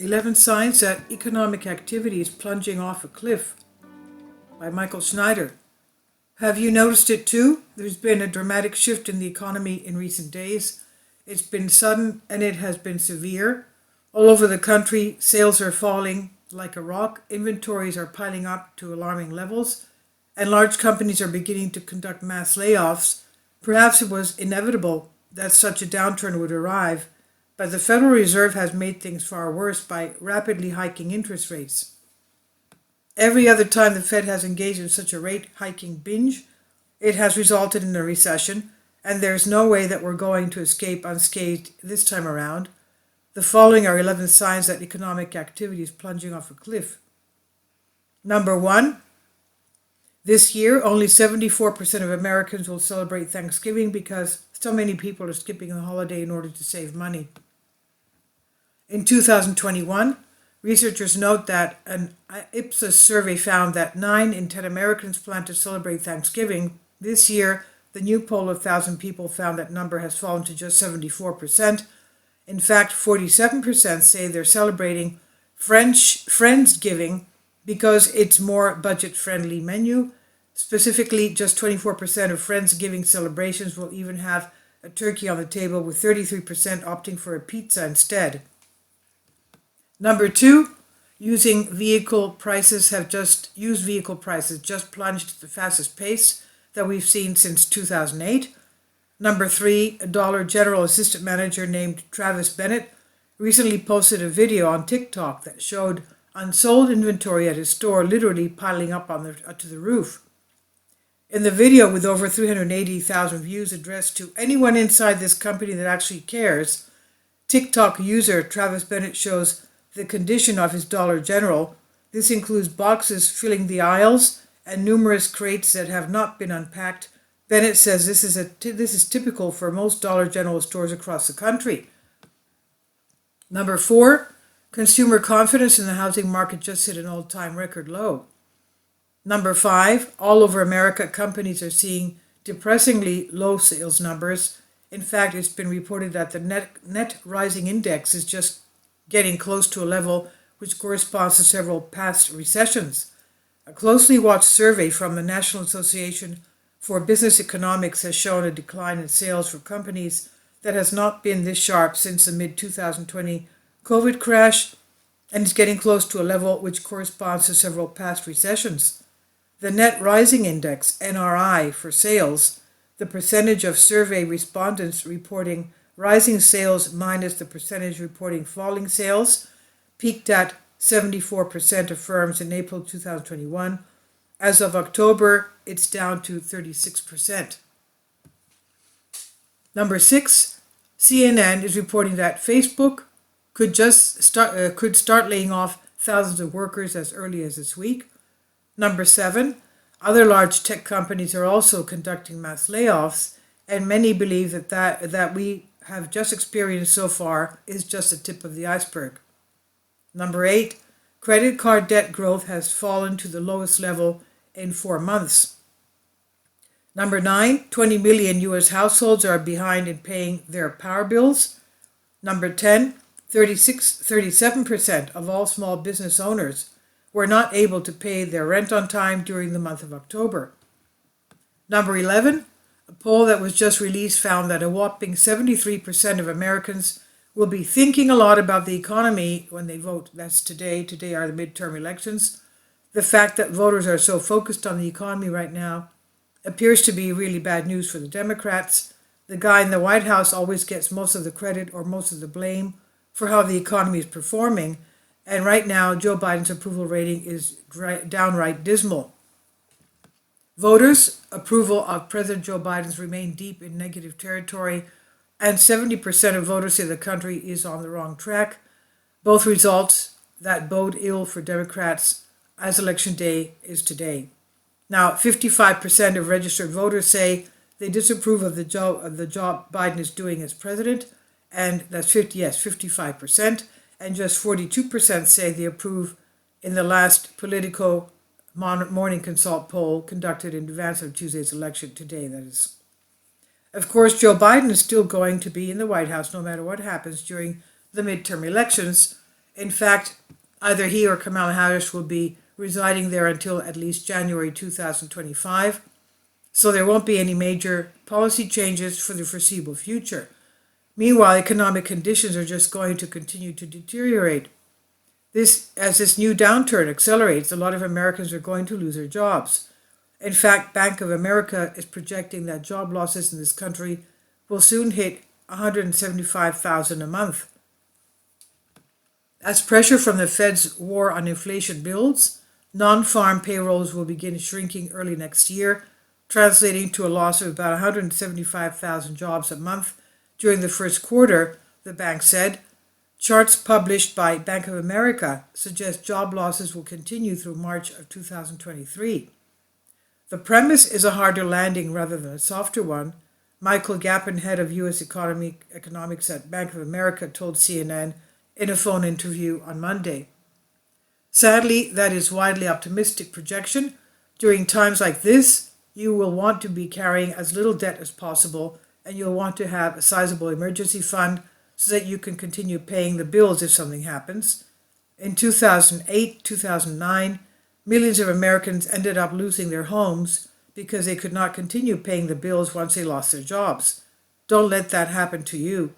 11 Signs That Economic Activity is Plunging Off a Cliff by Michael Schneider. Have you noticed it too? There's been a dramatic shift in the economy in recent days. It's been sudden and it has been severe. All over the country, sales are falling like a rock, inventories are piling up to alarming levels, and large companies are beginning to conduct mass layoffs. Perhaps it was inevitable that such a downturn would arrive, but the Federal Reserve has made things far worse by rapidly hiking interest rates. Every other time the Fed has engaged in such a rate hiking binge, it has resulted in a recession, and there's no way that we're going to escape unscathed this time around. The following are 11 signs that economic activity is plunging off a cliff. Number 1, this year only 74% of Americans will celebrate Thanksgiving because so many people are skipping the holiday in order to save money. In 2021, researchers note that an Ipsos survey found that 9 in 10 Americans plan to celebrate Thanksgiving. This year, the new poll of 1,000 people found that number has fallen to just 74%. In fact, 47% say they're celebrating Friendsgiving because it's more budget-friendly menu. Specifically, just 24% of Friendsgiving celebrations will even have a turkey on the table, with 33% opting for a pizza instead. Number 2, used vehicle prices just plunged at the fastest pace that we've seen since 2008. Number 3, a Dollar General assistant manager named Travis Bennett recently posted a video on TikTok that showed unsold inventory at his store literally piling up to the roof. In the video, with over 380,000 views addressed to anyone inside this company that actually cares, TikTok user Travis Bennett shows the condition of his Dollar General. This includes boxes filling the aisles and numerous crates that have not been unpacked. Bennett says this is typical for most Dollar General stores across the country. Number 4, consumer confidence in the housing market just hit an all-time record low. Number 5, all over America, companies are seeing depressingly low sales numbers. In fact, it's been reported that the net rising index is just getting close to a level which corresponds to several past recessions. A closely watched survey from the National Association for Business Economics has shown a decline in sales for companies that has not been this sharp since the mid-2020 COVID crash, and is getting close to a level which corresponds to several past recessions. The Net Rising Index, NRI, for sales, the percentage of survey respondents reporting rising sales minus the percentage reporting falling sales, peaked at 74% of firms in April 2021. As of October, it's down to 36%. Number 6, CNN is reporting that Facebook could start laying off thousands of workers as early as this week. Number 7, other large tech companies are also conducting mass layoffs, and many believe that we have just experienced so far is just the tip of the iceberg. Number 8, credit card debt growth has fallen to the lowest level in 4 months. Number 9, 20 million U.S. households are behind in paying their power bills. Number 10, 37% of all small business owners were not able to pay their rent on time during the month of October. Number 11, a poll that was just released found that a whopping 73% of Americans will be thinking a lot about the economy when they vote. That's today. Today are the midterm elections. The fact that voters are so focused on the economy right now appears to be really bad news for the Democrats. The guy in the White House always gets most of the credit or most of the blame for how the economy is performing. And right now, Joe Biden's approval rating is downright dismal. Voters' approval of President Joe Biden's remain deep in negative territory, and 70% of voters say the country is on the wrong track, both results that bode ill for Democrats as Election Day is today. Now, 55% of registered voters say they disapprove of the job Biden is doing as president, and that's 55%, and just 42% say they approve in the last Politico Morning Consult poll conducted in advance of Tuesday's election today, that is. Of course, Joe Biden is still going to be in the White House no matter what happens during the midterm elections. In fact, either he or Kamala Harris will be residing there until at least January 2025, so there won't be any major policy changes for the foreseeable future. Meanwhile, economic conditions are just going to continue to deteriorate. As this new downturn accelerates, a lot of Americans are going to lose their jobs. In fact, Bank of America is projecting that job losses in this country will soon hit 175,000 a month. As pressure from the Fed's war on inflation builds, non-farm payrolls will begin shrinking early next year, translating to a loss of about 175,000 jobs a month during the first quarter, the bank said. Charts published by Bank of America suggest job losses will continue through March of 2023. The premise is a harder landing rather than a softer one. Michael Gappin, head of U.S. economics at Bank of America, told CNN in a phone interview on Monday. Sadly, that is widely optimistic projection. During times like this, you will want to be carrying as little debt as possible, and you'll want to have a sizable emergency fund so that you can continue paying the bills if something happens. In 2008, 2009, millions of Americans ended up losing their homes because they could not continue paying the bills once they lost their jobs. Don't let that happen to you.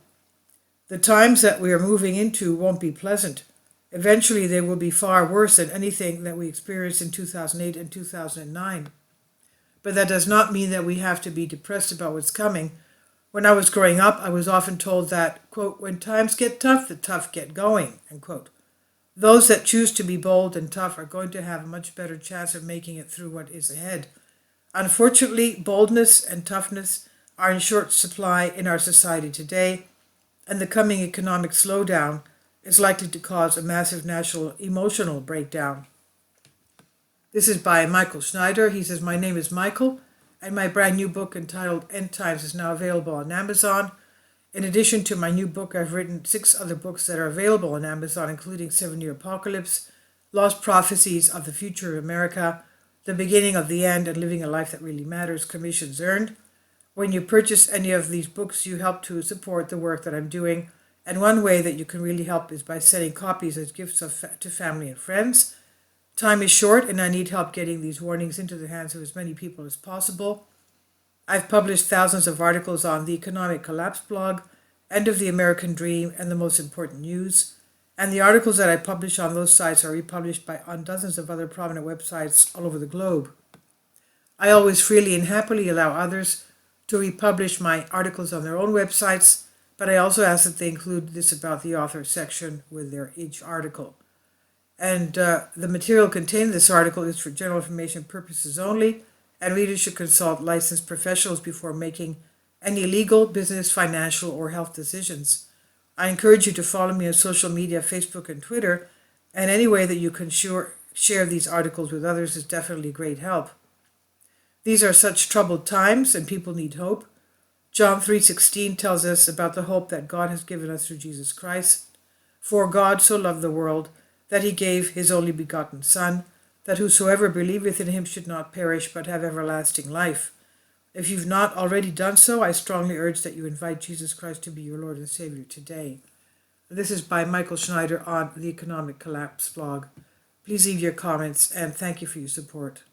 The times that we are moving into won't be pleasant. Eventually, they will be far worse than anything that we experienced in 2008 and 2009. But that does not mean that we have to be depressed about what's coming. When I was growing up, I was often told that, quote, when times get tough, the tough get going, end quote. Those that choose to be bold and tough are going to have a much better chance of making it through what is ahead. Unfortunately, boldness and toughness are in short supply in our society today, and the coming economic slowdown is likely to cause a massive national emotional breakdown. This is by Michael Schneider. He says, my name is Michael, and my brand new book entitled End Times is now available on Amazon. In addition to my new book, I've written 6 other books that are available on Amazon, including 7-Year Apocalypse, Lost Prophecies of the Future of America, The Beginning of the End, and Living a Life That Really Matters, commissions earned. When you purchase any of these books, you help to support the work that I'm doing, and one way that you can really help is by sending copies as gifts to family and friends. Time is short, and I need help getting these warnings into the hands of as many people as possible. I've published thousands of articles on the Economic Collapse blog, End of the American Dream, and The Most Important News. And the articles that I publish on those sites are republished on dozens of other prominent websites all over the globe. I always freely and happily allow others to republish my articles on their own websites, but I also ask that they include this about the author section with each article. And the material contained in this article is for general information purposes only, and readers should consult licensed professionals before making any legal, business, financial, or health decisions. I encourage you to follow me on social media, Facebook and Twitter, and any way that you can share these articles with others is definitely great help. These are such troubled times, and people need hope. John 3:16 tells us about the hope that God has given us through Jesus Christ. For God so loved the world that he gave his only begotten Son, that whosoever believeth in him should not perish but have everlasting life. If you've not already done so, I strongly urge that you invite Jesus Christ to be your Lord and Savior today. This is by Michael Schneider on the Economic Collapse blog. Please leave your comments, and thank you for your support.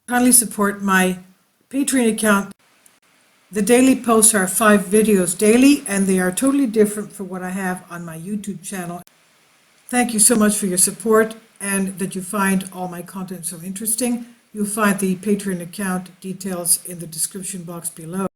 Kindly support my Patreon account. The daily posts are 5 videos daily, and they are totally different from what I have on my YouTube channel. Thank you so much for your support, and that you find all my content so interesting. You'll find the Patreon account details in the description box below.